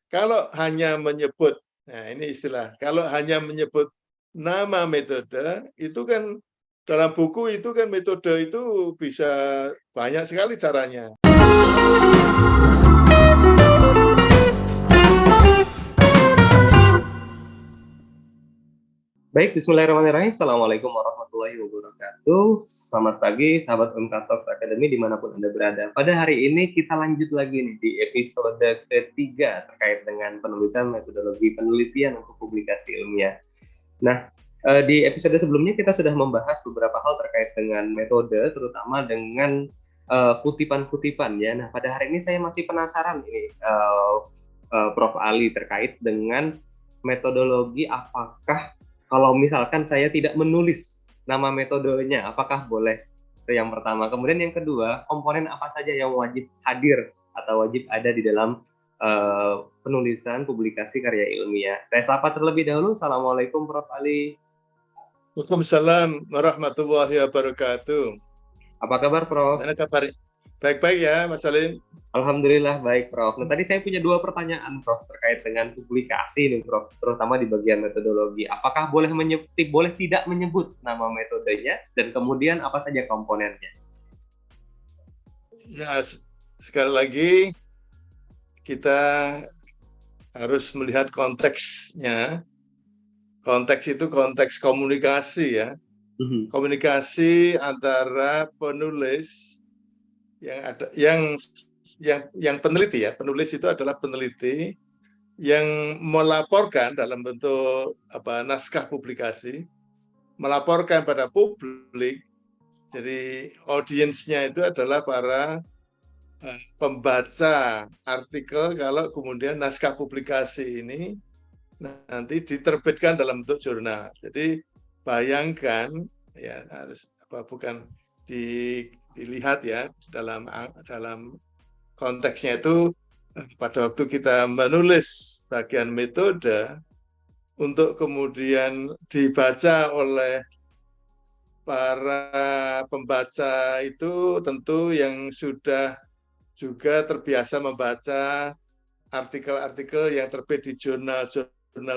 Kalau hanya menyebut, nah ini istilah, kalau hanya menyebut nama metode, itu kan dalam buku itu kan metode itu bisa banyak sekali caranya. Baik, bismillahirrahmanirrahim. Assalamualaikum warahmatullahi wabarakatuh. Selamat pagi, sahabat UMK Talks Academy dimanapun Anda berada. Pada hari ini kita lanjut lagi nih di episode ketiga terkait dengan penulisan metodologi penelitian untuk publikasi ilmiah. Nah, di episode sebelumnya kita sudah membahas beberapa hal terkait dengan metode, terutama dengan kutipan-kutipan ya. Nah, pada hari ini saya masih penasaran ini, Prof. Ali, terkait dengan metodologi. Apakah kalau misalkan saya tidak menulis nama metodenya, apakah boleh? Itu yang pertama. Kemudian yang kedua, komponen apa saja yang wajib hadir atau wajib ada di dalam penulisan publikasi karya ilmiah. Saya sapa terlebih dahulu. Assalamualaikum Prof. Ali. Waalaikumsalam warahmatullahi wabarakatuh. Apa kabar Prof? Mana kabar? Baik-baik ya, Mas Salim. Alhamdulillah baik Prof. Nah, tadi saya punya 2 pertanyaan Prof terkait dengan publikasi nih Prof, terutama di bagian metodologi. Apakah boleh boleh tidak menyebut nama metodenya, dan kemudian apa saja komponennya? Ya, sekali lagi kita harus melihat konteksnya. Konteks itu konteks komunikasi ya. Komunikasi antara penulis yang peneliti ya. Penulis itu adalah peneliti yang melaporkan dalam bentuk naskah publikasi, melaporkan pada publik. Jadi audiensnya itu adalah para pembaca artikel kalau kemudian naskah publikasi ini nanti diterbitkan dalam bentuk jurnal. Jadi bayangkan ya, harus bukan dilihat ya dalam konteksnya itu pada waktu kita menulis bagian metode untuk kemudian dibaca oleh para pembaca itu tentu yang sudah juga terbiasa membaca artikel-artikel yang terbit di jurnal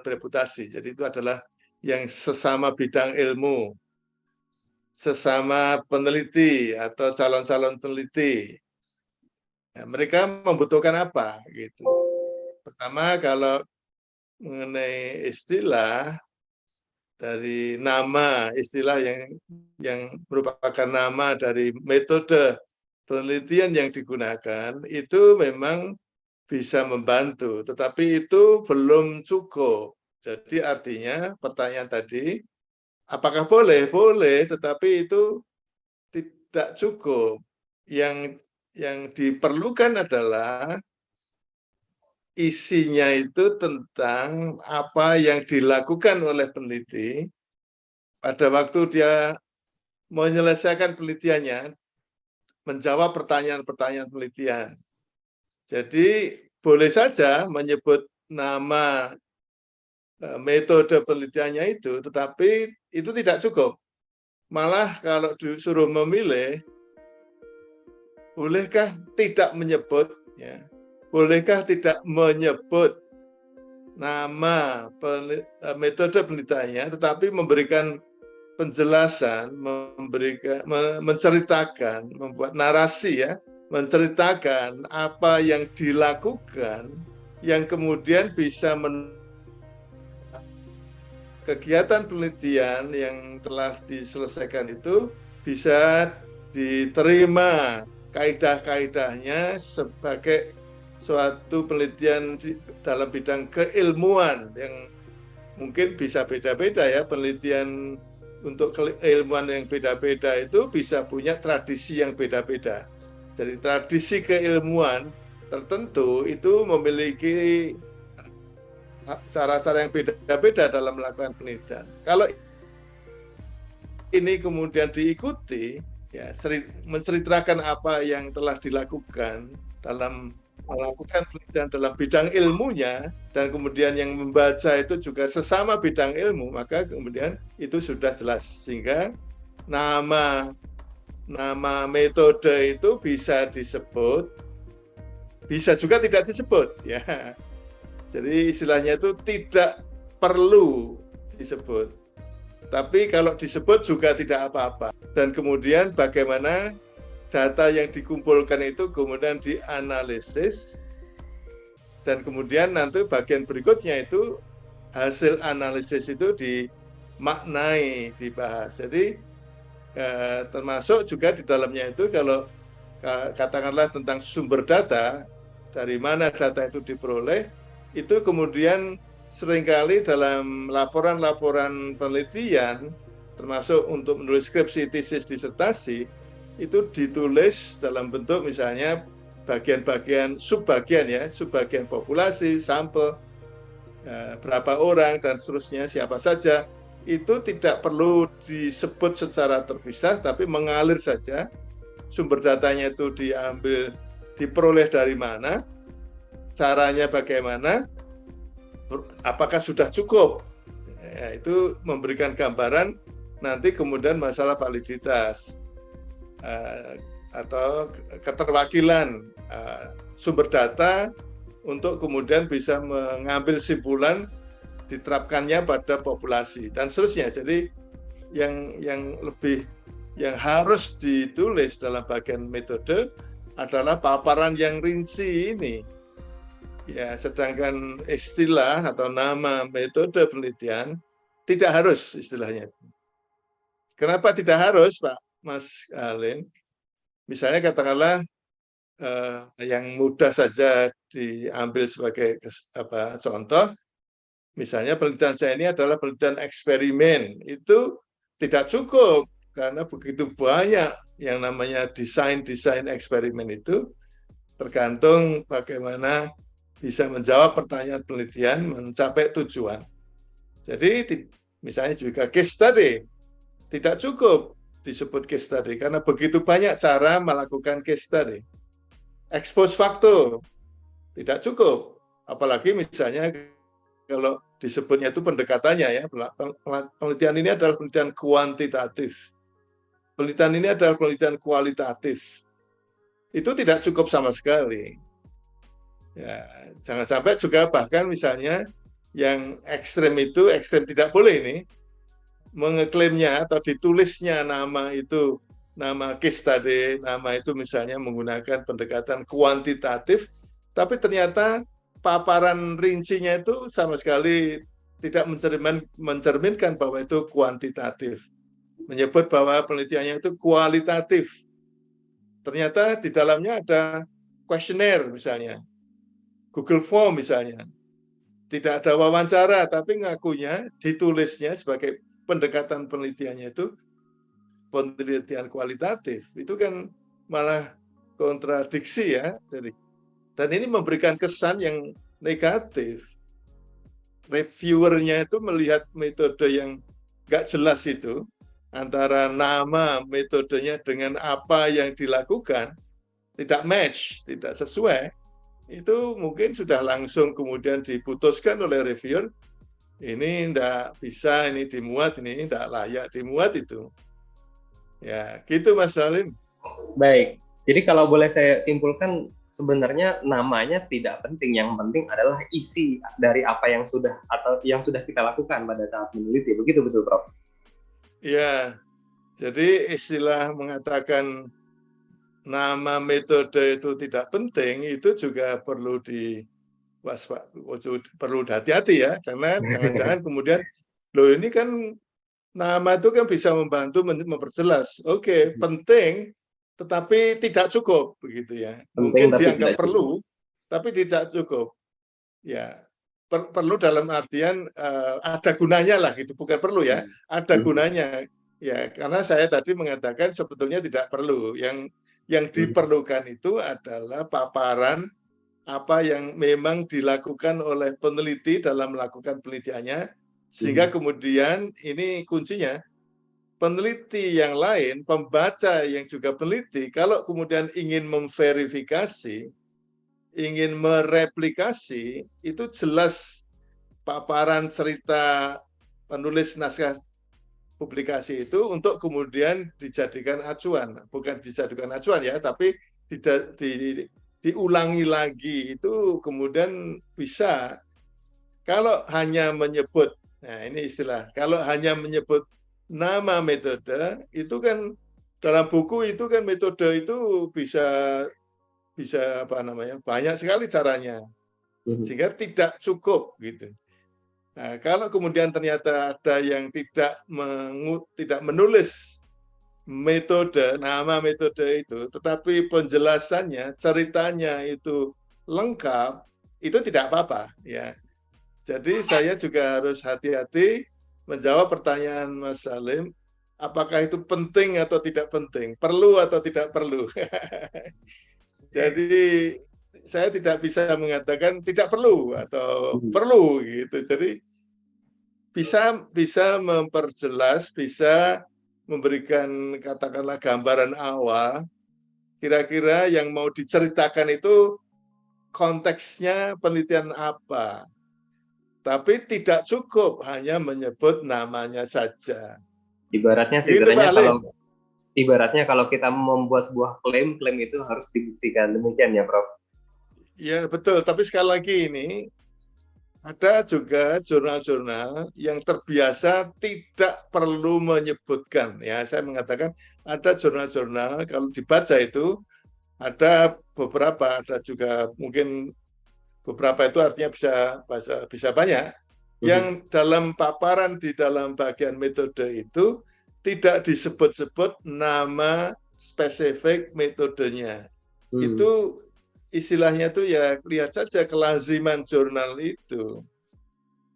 bereputasi. Jadi itu adalah yang sesama bidang ilmu, sesama peneliti atau calon-calon peneliti. Nah, mereka membutuhkan apa gitu. Pertama, kalau mengenai istilah dari nama, istilah yang merupakan nama dari metode penelitian yang digunakan itu memang bisa membantu, tetapi itu belum cukup. Jadi artinya pertanyaan tadi, apakah boleh? Boleh, tetapi itu tidak cukup. Yang diperlukan adalah isinya itu tentang apa yang dilakukan oleh peneliti pada waktu dia menyelesaikan penelitiannya, menjawab pertanyaan-pertanyaan penelitian. Jadi boleh saja menyebut nama metode penelitiannya itu, tetapi itu tidak cukup. Malah kalau disuruh memilih, bolehkah tidak menyebut, ya, bolehkah tidak menyebut nama metode penelitiannya, tetapi memberikan penjelasan, menceritakan, membuat narasi ya, menceritakan apa yang dilakukan, yang kemudian bisa kegiatan penelitian yang telah diselesaikan itu bisa diterima kaidah-kaidahnya sebagai suatu penelitian dalam bidang keilmuan yang mungkin bisa beda-beda ya. Penelitian untuk keilmuan yang beda-beda itu bisa punya tradisi yang beda-beda. Jadi tradisi keilmuan tertentu itu memiliki cara-cara yang beda-beda dalam melakukan penelitian. Kalau ini kemudian diikuti, ya, menceritakan apa yang telah dilakukan dalam melakukan penelitian dalam bidang ilmunya, dan kemudian yang membaca itu juga sesama bidang ilmu, maka kemudian itu sudah jelas. Sehingga nama metode itu bisa disebut, bisa juga tidak disebut, ya. Jadi istilahnya itu tidak perlu disebut. Tapi kalau disebut juga tidak apa-apa. Dan kemudian bagaimana data yang dikumpulkan itu kemudian dianalisis, dan kemudian nanti bagian berikutnya itu hasil analisis itu dimaknai, dibahas. Jadi termasuk juga di dalamnya itu kalau katakanlah tentang sumber data, dari mana data itu diperoleh, itu kemudian seringkali dalam laporan-laporan penelitian, termasuk untuk menulis skripsi, tesis, disertasi, itu ditulis dalam bentuk misalnya bagian-bagian, subbagian populasi, sampel, berapa orang, dan seterusnya, siapa saja, itu tidak perlu disebut secara terpisah, tapi mengalir saja. Sumber datanya itu diperoleh dari mana, caranya bagaimana, apakah sudah cukup. Ya, itu memberikan gambaran nanti kemudian masalah validitas atau keterwakilan sumber data untuk kemudian bisa mengambil simpulan diterapkannya pada populasi dan seterusnya. Jadi yang harus ditulis dalam bagian metode adalah paparan yang rinci ini. Ya, sedangkan istilah atau nama metode penelitian tidak harus istilahnya. Kenapa tidak harus, Pak Mas Halim? Misalnya katakanlah yang mudah saja diambil sebagai contoh, misalnya penelitian saya ini adalah penelitian eksperimen, itu tidak cukup karena begitu banyak yang namanya desain eksperimen itu, tergantung bagaimana bisa menjawab pertanyaan penelitian, mencapai tujuan. Jadi misalnya juga case study, tidak cukup disebut case study karena begitu banyak cara melakukan case study. Expose faktor tidak cukup, apalagi misalnya kalau disebutnya itu pendekatannya ya, penelitian ini adalah penelitian kuantitatif, penelitian ini adalah penelitian kualitatif, itu tidak cukup sama sekali. Ya, jangan sampai juga bahkan misalnya yang ekstrem itu, ekstrem tidak boleh ini, mengeklaimnya atau ditulisnya nama itu, nama case study, nama itu misalnya menggunakan pendekatan kuantitatif, tapi ternyata paparan rincinya itu sama sekali tidak mencerminkan bahwa itu kuantitatif. Menyebut bahwa penelitiannya itu kualitatif. Ternyata di dalamnya ada kuesioner misalnya, Google Form misalnya. Tidak ada wawancara, tapi ngakunya ditulisnya sebagai pendekatan penelitiannya itu penelitian kualitatif. Itu kan malah kontradiksi ya. Jadi, dan ini memberikan kesan yang negatif. Reviewernya itu melihat metode yang nggak jelas itu, antara nama metodenya dengan apa yang dilakukan, tidak match, tidak sesuai, itu mungkin sudah langsung kemudian diputuskan oleh reviewer, ini tidak bisa, ini dimuat, ini tidak layak dimuat itu. Ya, gitu Mas Salim. Baik, jadi kalau boleh saya simpulkan, sebenarnya namanya tidak penting, yang penting adalah isi dari apa yang sudah atau yang sudah kita lakukan pada saat meneliti. Begitu betul, Prof? Ya, jadi istilah mengatakan nama metode itu tidak penting itu juga perlu perlu hati-hati ya, karena jangan-jangan kemudian loh ini kan nama itu kan bisa membantu memperjelas. Oke, penting tetapi tidak cukup begitu ya. Penting, Mungkin tapi dianggap tidak perlu tapi tidak cukup. Ya, perlu dalam artian ada gunanya lah gitu, bukan perlu ya, ada gunanya. Ya, karena saya tadi mengatakan sebetulnya tidak perlu. Yang diperlukan itu adalah paparan apa yang memang dilakukan oleh peneliti dalam melakukan penelitiannya, sehingga kemudian ini kuncinya, peneliti yang lain, pembaca yang juga peneliti, kalau kemudian ingin memverifikasi, ingin mereplikasi, itu jelas paparan cerita penulis naskah publikasi itu untuk kemudian dijadikan acuan, bukan dijadikan acuan ya, tapi diulangi lagi, itu kemudian bisa Kalau hanya menyebut, nah ini istilah, kalau hanya menyebut nama metode, itu kan dalam buku itu kan metode itu bisa bisa apa namanya, banyak sekali caranya, sehingga tidak cukup gitu. Nah, kalau kemudian ternyata ada yang tidak menulis metode, nama metode itu, tetapi penjelasannya, ceritanya itu lengkap, itu tidak apa-apa, ya. Jadi saya juga harus hati-hati menjawab pertanyaan Mas Salim, apakah itu penting atau tidak penting, perlu atau tidak perlu. Jadi saya tidak bisa mengatakan tidak perlu atau perlu gitu. Jadi bisa bisa memperjelas, bisa memberikan katakanlah gambaran awal, kira-kira yang mau diceritakan itu konteksnya penelitian apa. Tapi tidak cukup hanya menyebut namanya saja. Ibaratnya Begitu Pak Halim. Ibaratnya kalau kita membuat sebuah klaim itu harus dibuktikan. Demikian ya, Prof. Ya, betul. Tapi sekali lagi ini ada juga jurnal-jurnal yang terbiasa tidak perlu menyebutkan. Ya, saya mengatakan ada jurnal-jurnal kalau dibaca itu ada beberapa, ada juga mungkin beberapa itu artinya bisa banyak yang dalam paparan di dalam bagian metode itu tidak disebut-sebut nama spesifik metodenya. Itu istilahnya tuh ya lihat saja kelaziman jurnal itu.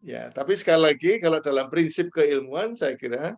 Ya, tapi sekali lagi kalau dalam prinsip keilmuan saya kira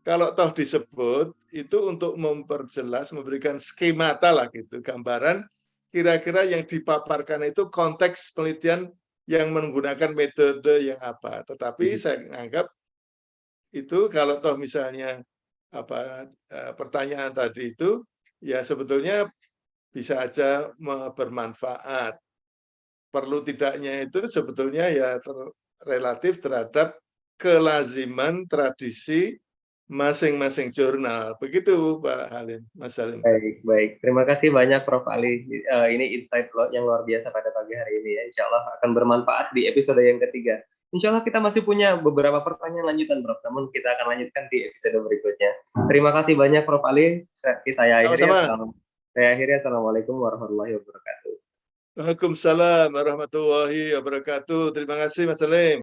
kalau toh disebut itu untuk memperjelas, memberikan skemata lah gitu, gambaran kira-kira yang dipaparkan itu konteks penelitian yang menggunakan metode yang apa. Tetapi saya anggap itu kalau toh misalnya pertanyaan tadi itu ya sebetulnya bisa aja bermanfaat. Perlu tidaknya itu sebetulnya ya relatif terhadap kelaziman tradisi masing-masing jurnal. Begitu Pak Halim, Mas Halim. Baik. Terima kasih banyak Prof. Ali. Ini insight yang luar biasa pada pagi hari ini ya. Insya Allah akan bermanfaat di episode yang ketiga. Insya Allah kita masih punya beberapa pertanyaan lanjutan, Prof. Namun kita akan lanjutkan di episode berikutnya. Terima kasih banyak Prof. Ali. Saya akhiri. Assalamualaikum warahmatullahi wabarakatuh. Waalaikumsalam warahmatullahi wabarakatuh. Terima kasih Mas Halim.